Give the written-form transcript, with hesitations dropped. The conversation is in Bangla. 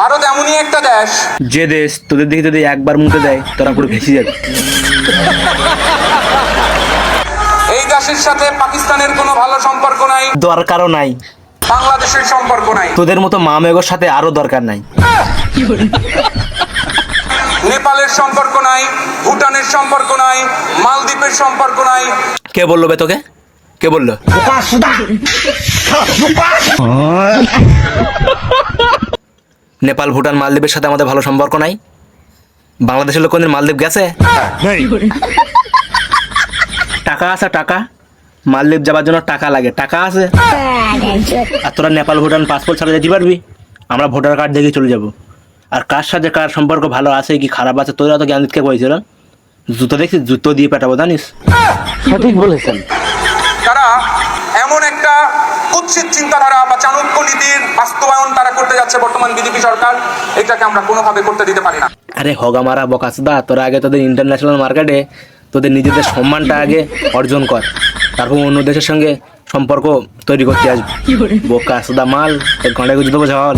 ভারত এমনই একটা দেশ, যে দেশ তোদের দিকে যদি একবার মুতে দেয় তোরা পুরো ভেসে যাবে। এই দেশের সাথে পাকিস্তানের কোনো ভালো সম্পর্ক নাই, দরকারও নাই, বাংলাদেশের সম্পর্ক নাই, তোদের মতো মামেগোর সাথে আরো দরকার নাই। নেপালের সম্পর্ক নাই, ভুটানের সম্পর্ক নাই, মালদ্বীপের সম্পর্ক নাই। কে বললো বে তোকে? কে বললো? নেপাল, ভুটান, মালদ্বীপের সাথে আমাদের ভালো সম্পর্ক নাই? বাংলাদেশের লোক কোনদিন মালদ্বীপ গেছে? টাকা আছে, টাকা। মালদ্বীপ যাবার জন্য টাকা লাগে, টাকা আছে। আর তোরা নেপাল, ভুটান পাসপোর্ট ছাড়া যেতে পারবি? আমরা ভোটার কার্ড দেখে চলে যাব। আর কার সাথে কার সম্পর্ক ভালো আছে কি খারাপ আছে তোরা তো জ্ঞান দিতে কইছিল। জুতো দেখছিস, জুতো দিয়ে পেটাবো জানিস। সঠিক বলেছেন। তারা এমন একটা কুৎসিত চিন্তাধারা বা চাণক্য নীতির বাস্তবায়ন তারা করতে যাচ্ছে বর্তমান বিজেপি সরকার, এটাকে আমরা কোনোভাবে করতে দিতে পারি না। আরে হগা মারা বকাসদা, তোরা আগে তোদের ইন্টারন্যাশনাল মার্কেটে তোদের নিজেদের সম্মানটা আগে অর্জন কর, তারপর অন্য দেশের সঙ্গে সম্পর্ক তৈরি করতে আসবি। বোকা সুদা মাল, তোর ঘন্টায় দেবো ঝল।